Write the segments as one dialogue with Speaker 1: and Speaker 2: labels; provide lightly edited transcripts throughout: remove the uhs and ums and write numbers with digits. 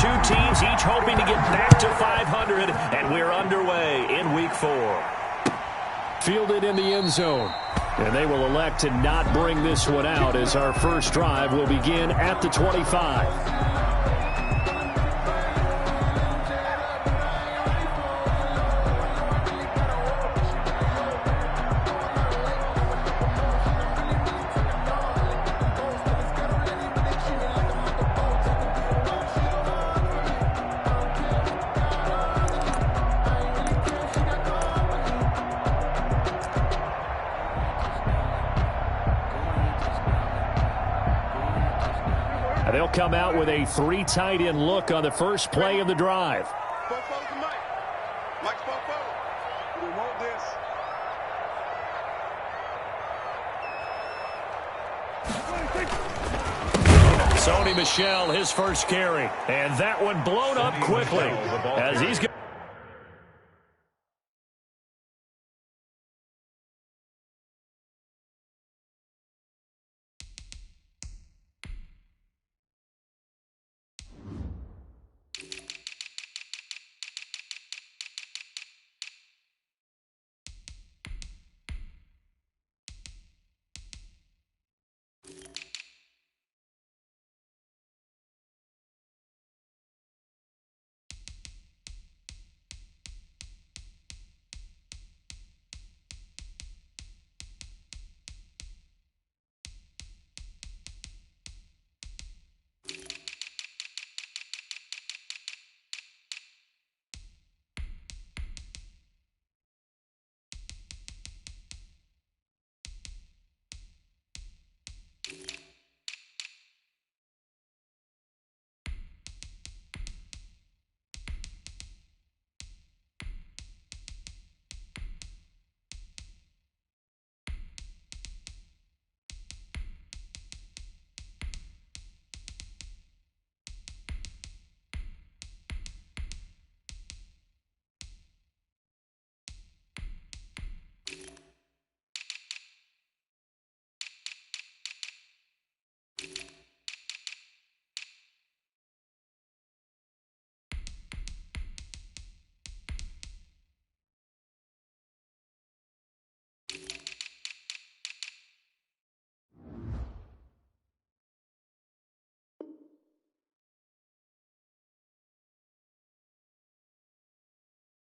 Speaker 1: two teams each hoping to get back to 500, and we're underway in Week 4.
Speaker 2: Fielded in the end zone. And they will elect to not bring this one out as our first drive will begin at the 25. They'll come out with a three tight end look on the first play of the drive. Sony Michel, his first carry. And that one blown up quickly as he's got.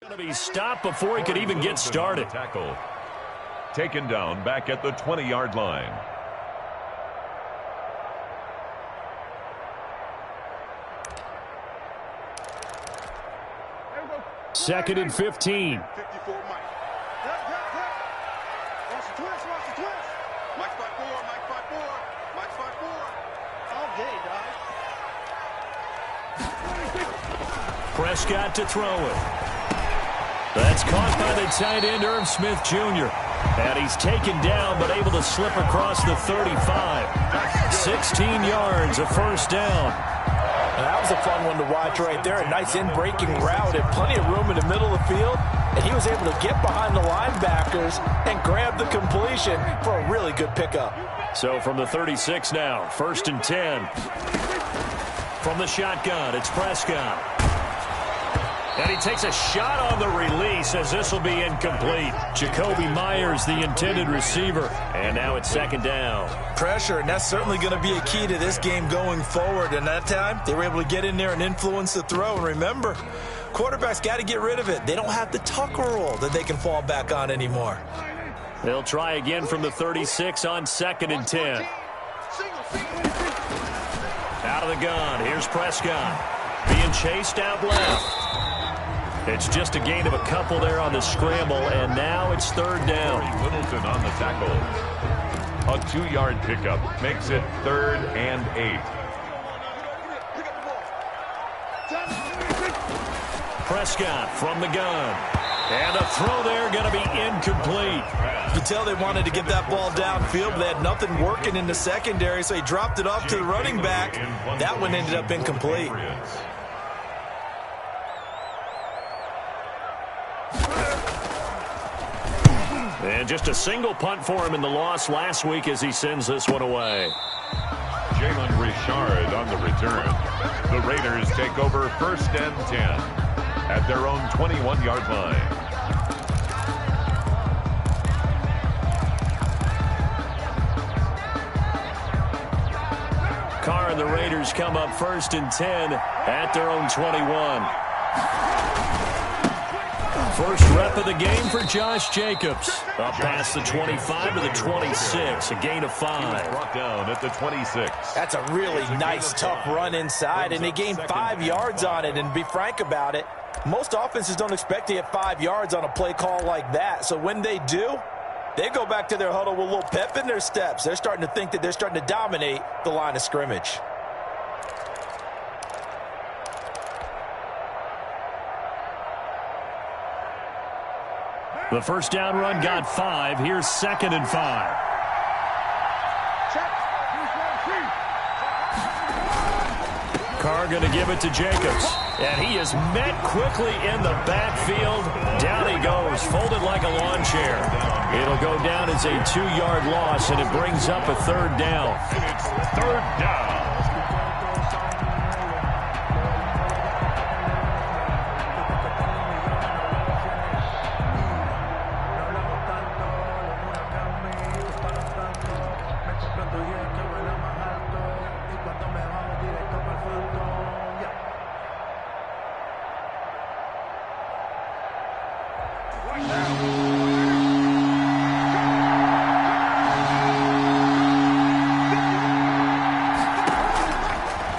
Speaker 2: Going to be stopped before he could even get started.
Speaker 3: Tackle. Taken down back at the 20-yard line.
Speaker 2: Second and 15.
Speaker 1: Prescott to throw it. That's caught by the tight end, Irv Smith Jr. And he's taken down but able to slip across the 35. 16 yards, a first down.
Speaker 4: That was a fun one to watch right there. A nice in-breaking route and plenty of room in the middle of the field. And he was able to get behind the linebackers and grab the completion for a really good pickup.
Speaker 1: So from the 36 now, first and 10. From the shotgun, it's Prescott. And he takes a shot on the release as this will be incomplete. Jacoby Myers, the intended receiver. And now it's second down.
Speaker 4: Pressure, and that's certainly going to be a key to this game going forward. And that time, they were able to get in there and influence the throw. And remember, quarterbacks got to get rid of it. They don't have the tuck rule that they can fall back on anymore.
Speaker 1: They'll try again from the 36 on second and 10. Out of the gun, here's Prescott. Being chased out left. It's just a gain of a couple there on the scramble, and now it's third down.
Speaker 3: Littleton on the tackle. A 2-yard pickup makes it 3rd and 8.
Speaker 1: Prescott from the gun. And a throw there going to be incomplete.
Speaker 4: You can tell they wanted to get that ball downfield, but they had nothing working in the secondary, so he dropped it off to the running back. That one ended up incomplete. And just a single punt for him in the loss last week as he sends this one away.
Speaker 3: Jalen Richard on the return. The Raiders take over 1st and 10 at their own 21-yard line.
Speaker 2: Carr and the Raiders come up 1st and 10 at their own 21. First rep of the game for Josh Jacobs. Up past the 25 to the 26, a gain of 5.
Speaker 3: Brought down at the 26.
Speaker 4: That's a really nice, tough run inside, and they gained 5 yards on it. And to be frank about it, most offenses don't expect to get 5 yards on a play call like that. So when they do, they go back to their huddle with a little pep in their steps. They're starting to think that they're starting to dominate the line of scrimmage.
Speaker 2: The first down run got 5. Here's 2nd and 5. Carr going to give it to Jacobs. And he is met quickly in the backfield. Down he goes, folded like a lawn chair. It'll go down as a 2-yard loss, and it brings up a 3rd down.
Speaker 3: It's 3rd down.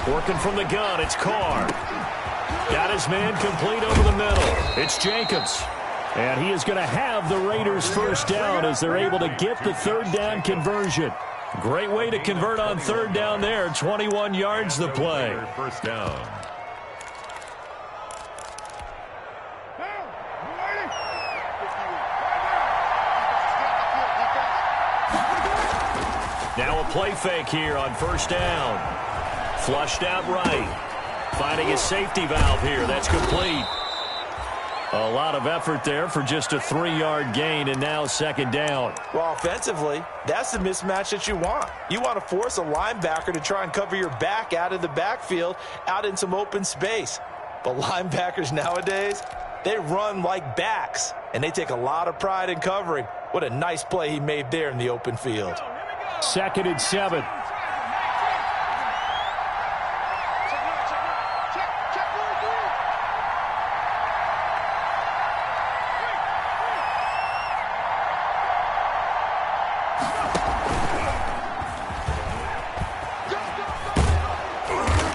Speaker 2: Working from the gun, it's Carr. Got his man complete over the middle. It's Jacobs. And he is going to have the Raiders first down as they're able to get the 3rd down conversion. Great way to convert on 3rd down there. 21 yards the play.
Speaker 3: First down.
Speaker 2: Now a play fake here on 1st down. Flushed out right. Finding his safety valve here. That's complete. A lot of effort there for just a 3-yard gain, and now 2nd down.
Speaker 4: Well, offensively, that's the mismatch that you want. You want to force a linebacker to try and cover your back out of the backfield, out in some open space. But linebackers nowadays, they run like backs, and they take a lot of pride in covering. What a nice play he made there in the open field.
Speaker 2: 2nd and 7.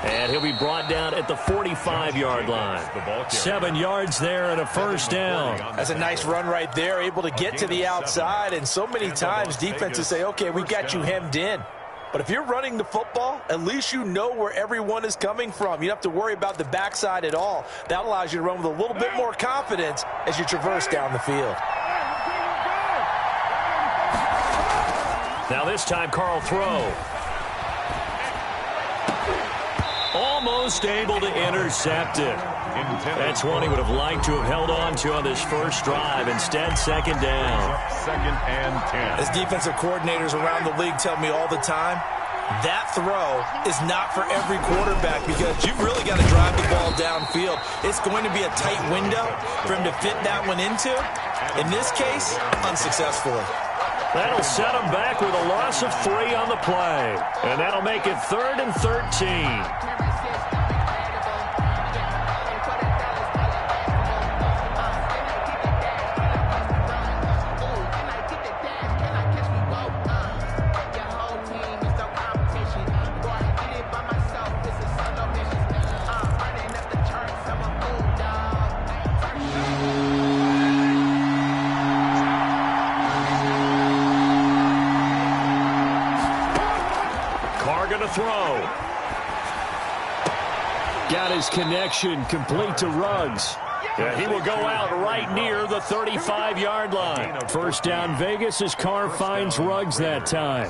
Speaker 2: And he'll be brought down at the 45-yard line. 7 yards there and a 1st down.
Speaker 4: That's a nice run right there, able to get to the outside. And so many times defenses say, okay, we got you hemmed in. But if you're running the football, at least you know where everyone is coming from. You don't have to worry about the backside at all. That allows you to run with a little bit more confidence as you traverse down the field.
Speaker 2: Now this time, Carl throw. Almost able to intercept it. That's one he would have liked to have held on to on this first drive. Instead, 2nd down.
Speaker 3: 2nd and 10.
Speaker 4: As defensive coordinators around the league tell me all the time, that throw is not for every quarterback because you've really got to drive the ball downfield. It's going to be a tight window for him to fit that one into. In this case, unsuccessfully.
Speaker 2: That'll set him back with a loss of 3 on the play. And that'll make it 3rd and 13. Throw. Got his connection complete to Ruggs. Yeah, he will go out right near the 35-yard line. 1st down Vegas as Carr finds Ruggs that time.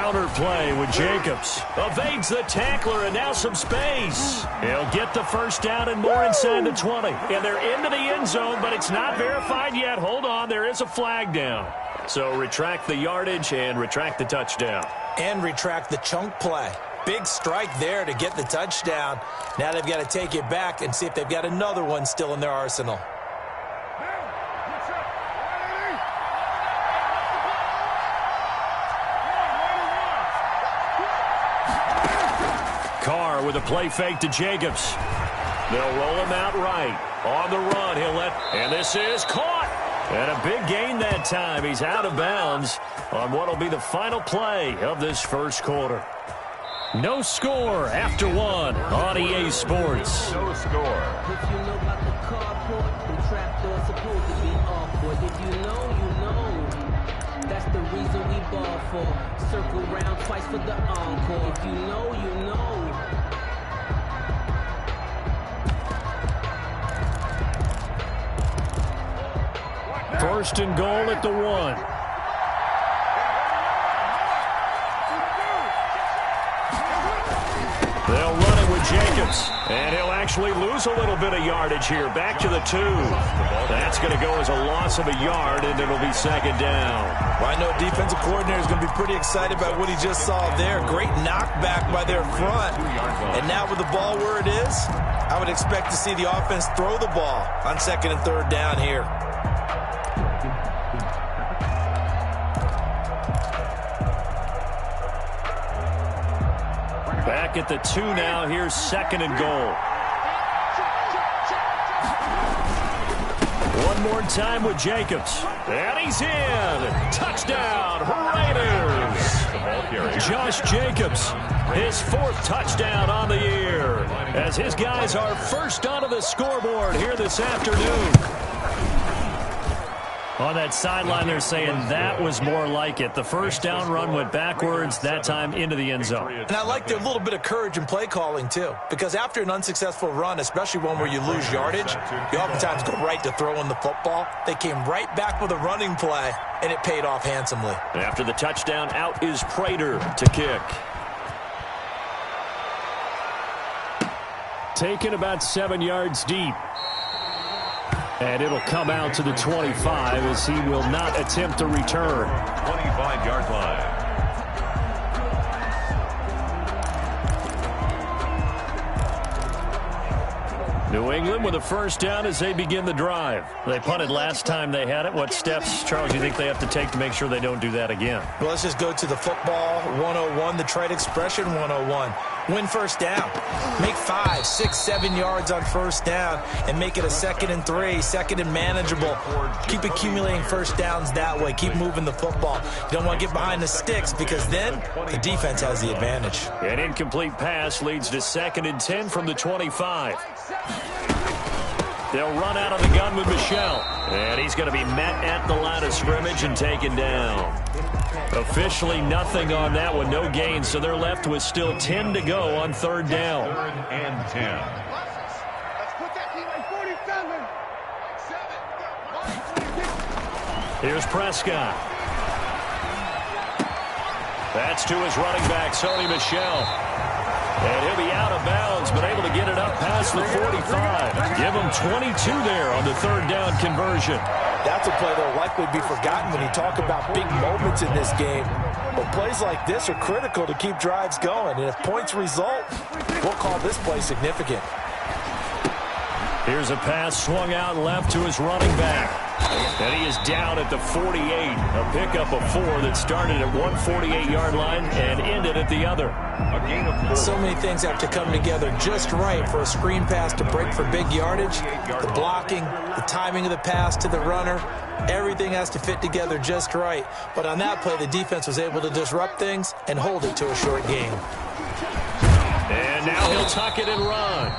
Speaker 1: counter play with Jacobs. Evades the tackler and now some space. He'll get the first down and more inside the 20. And they're into the end zone, but it's not verified yet. Hold on, there is a flag down. So retract the yardage and retract the touchdown.
Speaker 4: And retract the chunk play. Big strike there to get the touchdown. Now they've got to take it back and see if they've got another one still in their arsenal.
Speaker 1: Carr with a play fake to Jacobs. They'll roll him out right. On the run, and this is caught. And a big gain that time. He's out of bounds on what will be the final play of this first quarter. No score after one on EA Sports.
Speaker 3: No score.
Speaker 5: If you know about the carport, the trapdoor supposed to be awkward. If you know, you know. That's the reason we ball for. Circle round twice for the encore. If you know, you know.
Speaker 1: First and goal at the 1. They'll run it with Jacobs. And he'll actually lose a little bit of yardage here. Back to the 2. That's going to go as a loss of a yard, and it'll be second down.
Speaker 4: Well, I know defensive coordinator is going to be pretty excited about what he just saw there. Great knockback by their front. And now with the ball where it is, I would expect to see the offense throw the ball on second and third down here.
Speaker 1: Back at the 2 now. Here's second and goal. One more time with Jacobs. And he's in. Touchdown, Raiders. Josh Jacobs, his 4th touchdown on the year, as his guys are first onto the scoreboard here this afternoon. On that sideline, they're saying that was more like it. The first down run went backwards, that time into the end zone.
Speaker 4: And I like their little bit of courage in play calling, too. Because after an unsuccessful run, especially one where you lose yardage, you oftentimes go right to throwing the football. They came right back with a running play, and it paid off handsomely.
Speaker 1: After the touchdown, out is Prater to kick. Taken about 7 yards deep. And it'll come out to the 25 as he will not attempt to return.
Speaker 3: 25-yard line.
Speaker 1: New England with a first down as they begin the drive. They punted last time they had it. What steps, Charles, do you think they have to take to make sure they don't do that again?
Speaker 4: Well, let's just go to the football 101, the trade expression 101. Win first down. Make 5, 6, 7 yards on first down and make it a 2nd and 3, 2nd and manageable. Keep accumulating first downs that way. Keep moving the football. You don't want to get behind the sticks because then the defense has the advantage.
Speaker 1: An incomplete pass leads to 2nd and 10 from the 25. They'll run out of the gun with Michel. And he's going to be met at the line of scrimmage and taken down. Officially nothing on that one, no gain, so they're left with still 10 to go on third down.
Speaker 3: 3rd and 10.
Speaker 1: Here's Prescott. That's to his running back, Sony Michel. And he'll be out of bounds, but able to get it up past the 45. Give him 22 there on the third down conversion.
Speaker 4: That's a play that will likely be forgotten when you talk about big moments in this game. But plays like this are critical to keep drives going. And if points result, we'll call this play significant.
Speaker 1: Here's a pass swung out left to his running back. And he is down at the 48. A pickup of 4 that started at 148-yard line and ended at the other.
Speaker 3: A gain of 4.
Speaker 4: So many things have to come together just right for a screen pass to break for big yardage. The blocking, the timing of the pass to the runner, everything has to fit together just right. But on that play, the defense was able to disrupt things and hold it to a short game.
Speaker 1: And now he'll tuck it and run.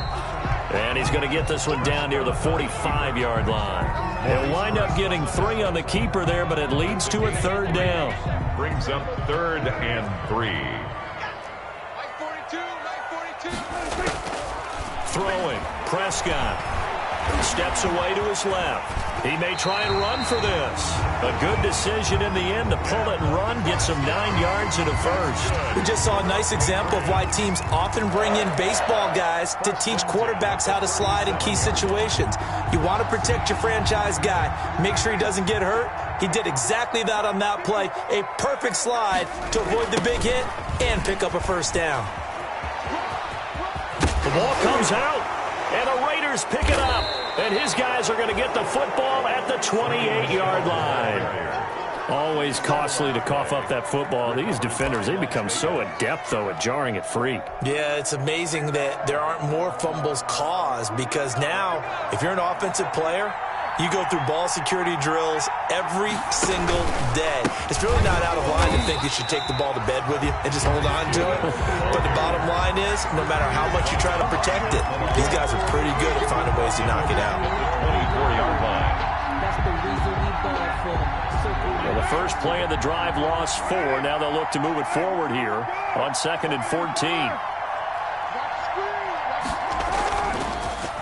Speaker 1: And he's going to get this one down near the 45-yard line. He'll wind up getting 3 on the keeper there, but it leads to a third down.
Speaker 3: Brings up 3rd and 3.
Speaker 1: Throwing, Prescott. Steps away to his left. He may try and run for this. A good decision in the end to pull it and run, gets him 9 yards and a first.
Speaker 4: We just saw a nice example of why teams often bring in baseball guys to teach quarterbacks how to slide in key situations. You want to protect your franchise guy. Make sure he doesn't get hurt. He did exactly that on that play. A perfect slide to avoid the big hit and pick up a first down.
Speaker 1: The ball comes out, and the Raiders pick it up. And his guys are going to get the football at the 28-yard line. Always costly to cough up that football. These defenders, they become so adept, though, at jarring it free.
Speaker 4: Yeah, it's amazing that there aren't more fumbles caused because now, if you're an offensive player, you go through ball security drills every single day. It's really not out of line to think you should take the ball to bed with you and just hold on to it. But the bottom line is, no matter how much you try to protect it, these guys are pretty good at finding ways to knock it out.
Speaker 3: 24-yard line.
Speaker 5: That's the reason we ball for.
Speaker 1: Well, the first play of the drive lost 4. Now they'll look to move it forward here on 2nd and 14.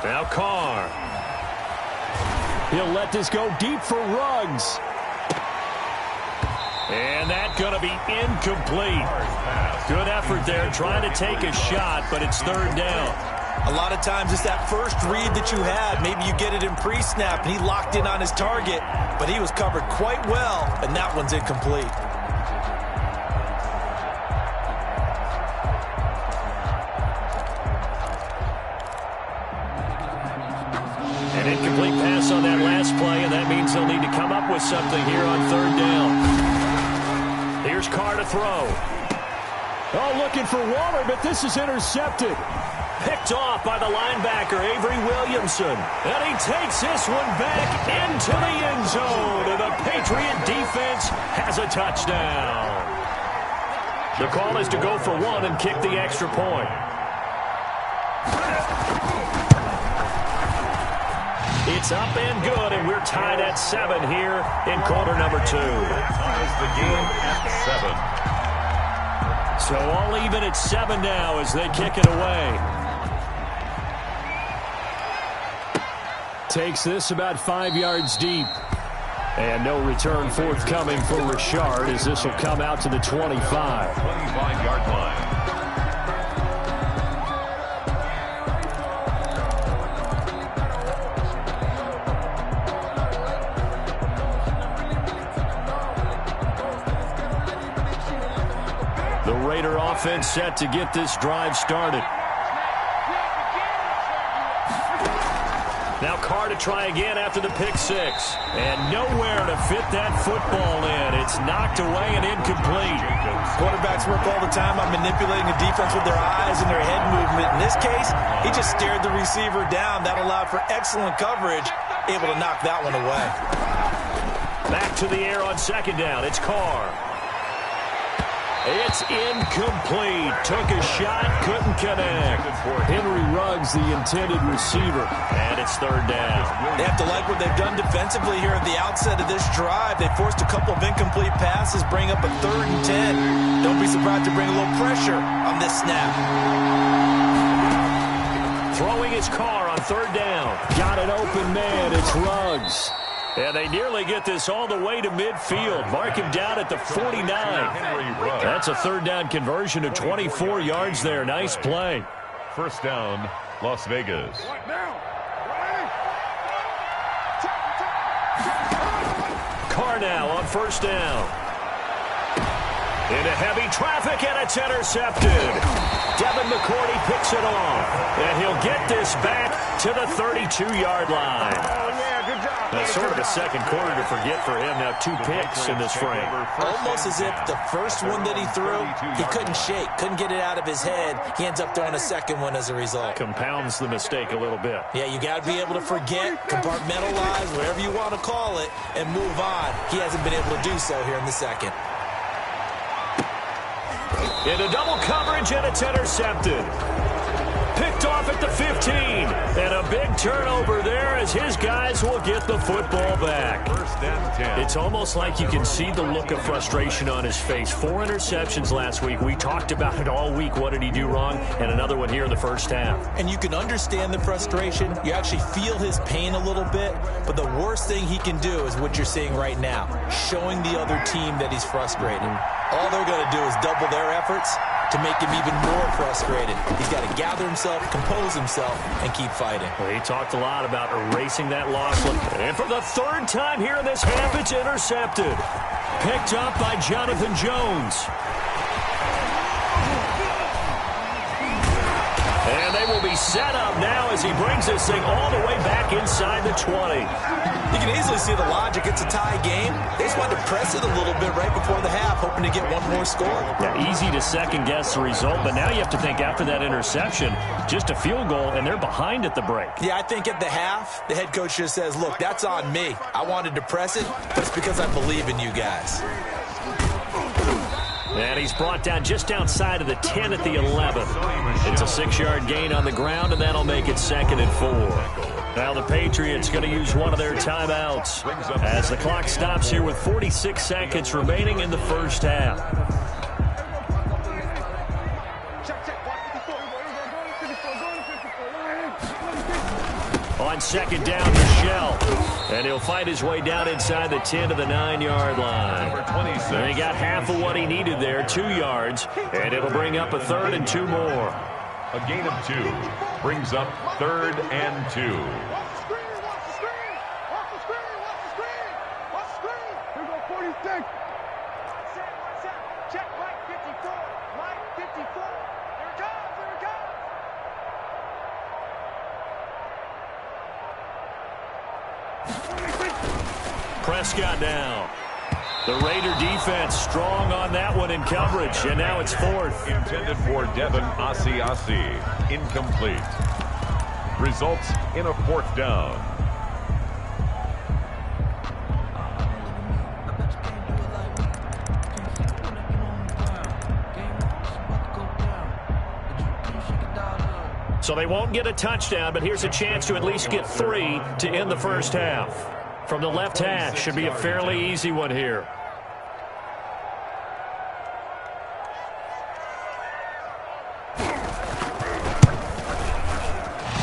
Speaker 1: Now Carr.
Speaker 2: He'll let this go deep for Ruggs.
Speaker 1: And that's going to be incomplete. Good effort there, trying to take a shot, but it's 3rd down.
Speaker 4: A lot of times it's that first read that you have. Maybe you get it in pre-snap, and he locked in on his target, but he was covered quite well, and that one's incomplete.
Speaker 1: An incomplete pass on that last play, and that means they'll need to come up with something here on 3rd down. Here's Carr to throw.
Speaker 2: Oh, looking for Waller, but this is intercepted.
Speaker 1: Picked off by the linebacker, Avery Williamson. And he takes this one back into the end zone, and the Patriot defense has a touchdown. The call is to go for 1 and kick the extra point. It's up and good, and we're tied at 7 here in quarter number 2.
Speaker 3: Ties the game at 7.
Speaker 1: So all even at 7 now as they kick it away.
Speaker 2: Takes this about 5 yards deep. And no return forthcoming for Richard as this will come out to the 25.
Speaker 3: 25-yard line.
Speaker 1: The Raider offense set to get this drive started. Now Carr to try again after the pick 6. And nowhere to fit that football in. It's knocked away and incomplete.
Speaker 4: Quarterbacks work all the time on manipulating the defense with their eyes and their head movement. In this case, he just stared the receiver down. That allowed for excellent coverage, able to knock that one away.
Speaker 1: Back to the air on 2nd down. It's Carr. It's incomplete. Took a shot, couldn't connect.
Speaker 2: Henry Ruggs, the intended receiver.
Speaker 1: And it's 3rd down.
Speaker 4: They have to like what they've done defensively here at the outset of this drive. They forced a couple of incomplete passes, bring up a 3rd and 10. Don't be surprised to bring a little pressure on this snap.
Speaker 1: Throwing his Carr on 3rd down.
Speaker 2: Got an open man. It's Ruggs.
Speaker 1: And they nearly get this all the way to midfield. Mark him down at the 49. That's a 3rd down conversion of 24 yards there. Nice play.
Speaker 3: First down, Las Vegas.
Speaker 1: Carr now on 1st down. Into heavy traffic, and it's intercepted. Devin McCourty picks it off. And he'll get this back to the 32-yard line. That's sort of a second quarter to forget for him. Now 2 picks in this frame.
Speaker 4: Almost as if the first one that he threw, he couldn't shake, couldn't get it out of his head. He ends up throwing a second one as a result.
Speaker 1: Compounds the mistake a little bit.
Speaker 4: Yeah, you got to be able to forget, compartmentalize, whatever you want to call it, and move on. He hasn't been able to do so here in the second.
Speaker 1: Into double coverage, and it's intercepted. picked off at the 15. And a big turnover there as his guys will get the football back.
Speaker 3: First and 10.
Speaker 1: It's almost like you can see the look of frustration on his face. 4 interceptions last week. We talked about it all week. What did he do wrong? And another one here in the first half.
Speaker 4: And you can understand the frustration. You actually feel his pain a little bit. But the worst thing he can do is what you're seeing right now, showing the other team that he's frustrated. All they're going to do is double their efforts to make him even more frustrated. He's got to gather himself, compose himself, and keep fighting.
Speaker 1: Well, he talked a lot about erasing that loss. And for the 3rd time here in this half, it's intercepted. Picked up by Jonathan Jones. And they will be set up now as he brings this thing all the way back inside the 20.
Speaker 4: You can easily see the logic. It's a tie game. They just wanted to press it a little bit right before the half, hoping to get one more score.
Speaker 1: Yeah, easy to second-guess the result, but now you have to think after that interception, just a field goal, and they're behind at the break.
Speaker 4: Yeah, I think at the half, the head coach just says, look, that's on me. I wanted to press it, but it's because I believe in you guys.
Speaker 1: And he's brought down just outside of the 10 at the 11. It's a 6-yard gain on the ground, and that'll make it 2nd and 4. Now the Patriots going to use one of their timeouts as the clock stops here with 46 seconds remaining in the first half. On 2nd down, Michelle. And he'll fight his way down inside the 10 to the 9-yard line.
Speaker 3: Number 26.
Speaker 1: And he got half of what he needed there, 2 yards. And it'll bring up a 3rd and 2 more.
Speaker 3: A gain of 2 brings up 3rd and 2.
Speaker 6: Watch the screen, watch the screen, watch the screen, watch the screen, watch the screen. Here go 46. Watch out. Check Mike 54. Mike 54. Here it comes, here it comes.
Speaker 1: Prescott now. The Raider defense strong on that one in coverage, and now it's 4th.
Speaker 3: Intended for Devin Asiasi. Incomplete. Results in a 4th down. So
Speaker 1: they won't get a touchdown, but here's a chance to at least get 3 to end the first half. From the left hash, should be a fairly easy one here.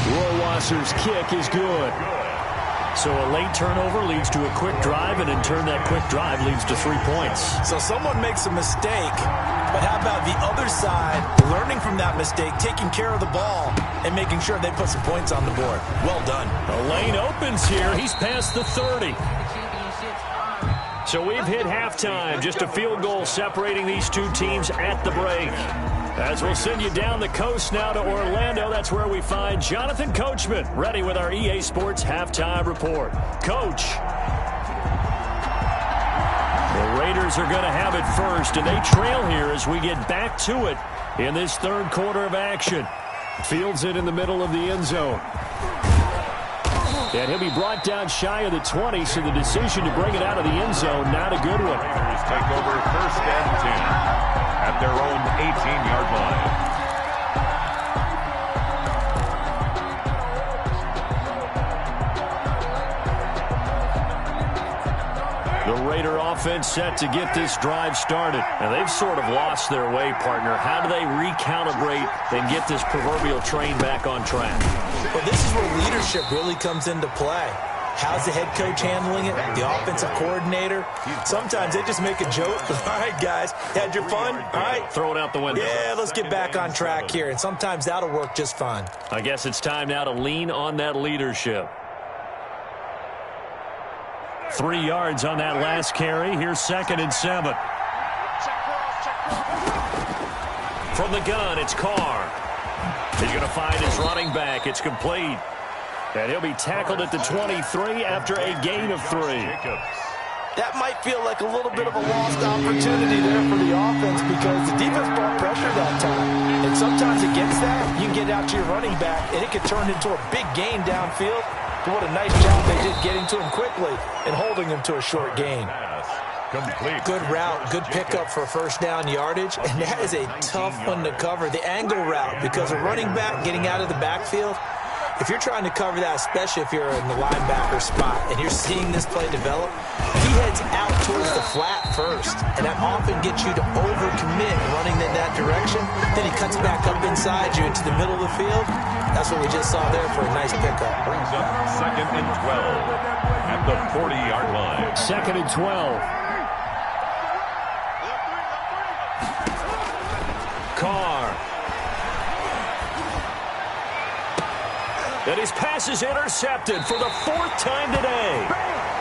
Speaker 1: Rohrwasser's kick is good. So a late turnover leads to a quick drive, and in turn that quick drive leads to 3 points.
Speaker 4: So someone makes a mistake, but how about the other side learning from that mistake, taking care of the ball, and making sure they put some points on the board? Well done.
Speaker 1: The lane opens here. He's past the 30. So we've hit halftime. Just a field goal separating these two teams at the break. As we'll send you down the coast now to Orlando, that's where we find Jonathan Coachman, ready with our EA Sports Halftime Report. Coach. The Raiders are going to have it first, and they trail here as we get back to it in this 3rd quarter of action. Fields it in the middle of the end zone. And he'll be brought down shy of the 20, so the decision to bring it out of the end zone, not a good one.
Speaker 3: Raiders take over 1st and 10 at their own 18-yard line.
Speaker 1: The Raider offense set to get this drive started. And they've sort of lost their way, partner. How do they recalibrate and get this proverbial train back on track?
Speaker 4: Well, this is where leadership really comes into play. How's the head coach handling it? The offensive coordinator? Sometimes they just make a joke. All right, guys, had your fun? All right.
Speaker 1: Throw it out the window.
Speaker 4: Yeah, let's get back on track here. And sometimes that'll work just fine.
Speaker 1: I guess it's time now to lean on that leadership. 3 yards on that last carry. Here's 2nd and 7. From the gun, it's Carr. He's going to find his running back. It's complete. And he'll be tackled at the 23 after a gain of 3.
Speaker 4: That might feel like a little bit of a lost opportunity there for the offense because the defense brought pressure that time. And sometimes against that, you can get out to your running back, and it could turn into a big gain downfield. But what a nice job they did getting to him quickly and holding him to a short gain.
Speaker 3: Complete.
Speaker 4: Good route, good pickup for first down yardage, and that is a tough one to cover, the angle route, because a running back getting out of the backfield, if you're trying to cover that, especially if you're in the linebacker spot and you're seeing this play develop, he heads out towards the flat first, and that often gets you to overcommit running in that direction. Then he cuts back up inside you into the middle of the field. That's what we just saw there for a nice pickup.
Speaker 3: Brings up 2nd and 12 at the 40-yard line.
Speaker 2: 2nd and 12.
Speaker 1: Carr. And his pass is intercepted for the 4th time today.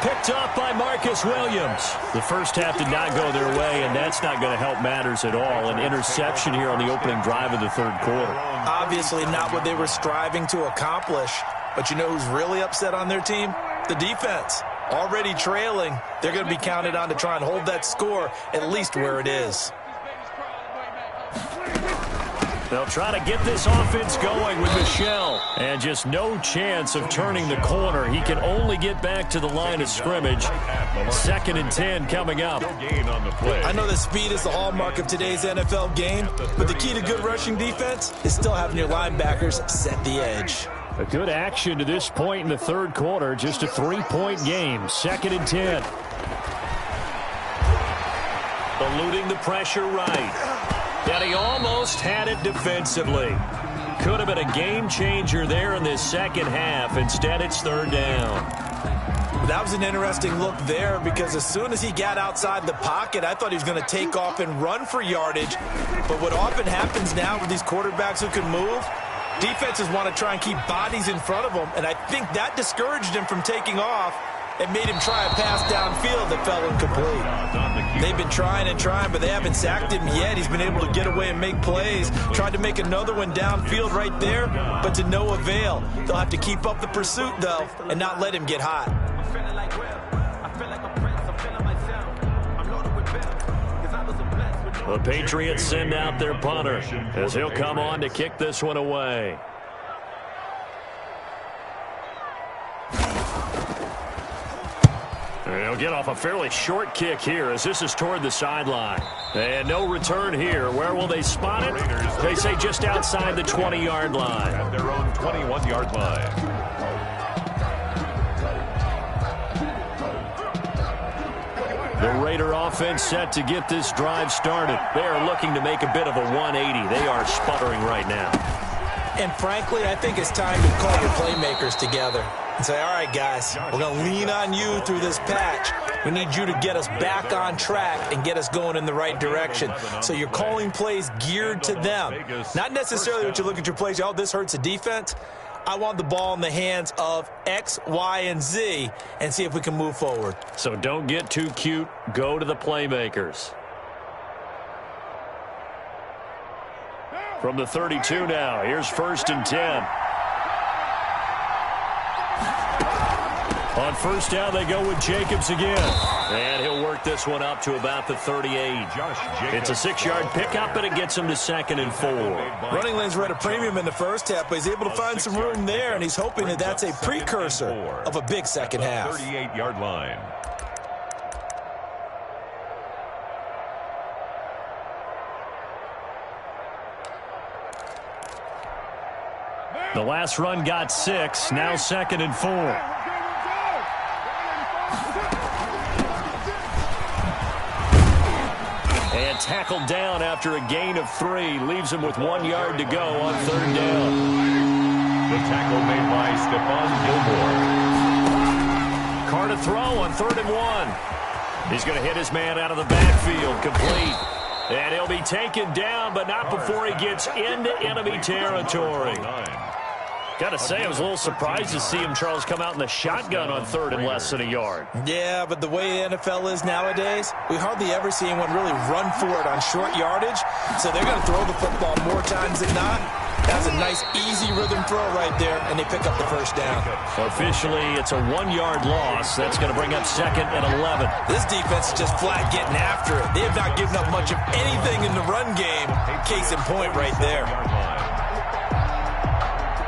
Speaker 1: Picked off by Marcus Williams. The first half did not go their way, and that's not going to help matters at all. An interception here on the opening drive of the 3rd quarter.
Speaker 4: Obviously not what they were striving to accomplish. But you know who's really upset on their team? The defense. Already trailing. They're going to be counted on to try and hold that score at least where it is.
Speaker 1: They'll try to get this offense going with Michel. And just no chance of turning the corner. He can only get back to the line of scrimmage. 2nd and 10 coming up.
Speaker 4: I know that speed is the hallmark of today's NFL game, but the key to good rushing defense is still having your linebackers set the edge.
Speaker 2: A good action to this point in the 3rd quarter. Just a 3-point game. 2nd and 10.
Speaker 1: Eluding the pressure right. And he almost had it defensively. Could have been a game changer there in this 2nd half. Instead, it's 3rd down.
Speaker 4: That was an interesting look there because as soon as he got outside the pocket, I thought he was going to take off and run for yardage. But what often happens now with these quarterbacks who can move, defenses want to try and keep bodies in front of them, and I think that discouraged him from taking off. It made him try a pass downfield that fell incomplete. They've been trying and trying, but they haven't sacked him yet. He's been able to get away and make plays. Tried to make another one downfield right there, but to no avail. They'll have to keep up the pursuit, though, and not let him get hot.
Speaker 1: The Patriots send out their punter as he'll come on to kick this one away. He'll get off a fairly short kick here as this is toward the sideline. And no return here. Where will they spot it? They say just outside the 20-yard line.
Speaker 3: At their own 21-yard line.
Speaker 1: The Raider offense set to get this drive started. They are looking to make a bit of a 180. They are sputtering right now.
Speaker 4: And frankly, I think it's time to call your playmakers together and say, all right, guys, we're going to lean on you through this patch. We need you to get us back on track and get us going in the right direction. So you're calling plays geared to them. Not necessarily what you look at your plays, oh, this hurts the defense. I want the ball in the hands of X, Y, and Z and see if we can move forward.
Speaker 1: So don't get too cute. Go to the playmakers. From the 32 now, here's 1st and 10. On 1st down, they go with Jacobs again. And he'll work this one up to about the 38. It's a 6-yard pickup, and it gets him to 2nd and 4.
Speaker 4: Running lanes were at a premium in the first half, but he's able to find some room there, and he's hoping that that's a precursor of a big second half.
Speaker 3: 38-yard line.
Speaker 1: The last run got 6, now 2nd and 4. And tackled down after a gain of 3. Leaves him with 1 yard to go on 3rd down.
Speaker 3: The tackle made by Stephon Gilmore.
Speaker 1: Carr to throw on 3rd and 1. He's going to hit his man out of the backfield. Complete. And he'll be taken down, but not before he gets into enemy territory. Got to say, I was a little surprised to see him, Charles, come out in the shotgun on 3rd and less than a yard.
Speaker 4: Yeah, but the way the NFL is nowadays, we hardly ever see anyone really run for it on short yardage. So they're going to throw the football more times than not. That's a nice, easy rhythm throw right there, and they pick up the 1st down.
Speaker 1: Officially, it's a 1-yard loss. That's going to bring up 2nd and 11.
Speaker 4: This defense is just flat getting after it. They have not given up much of anything in the run game. Case in point right there.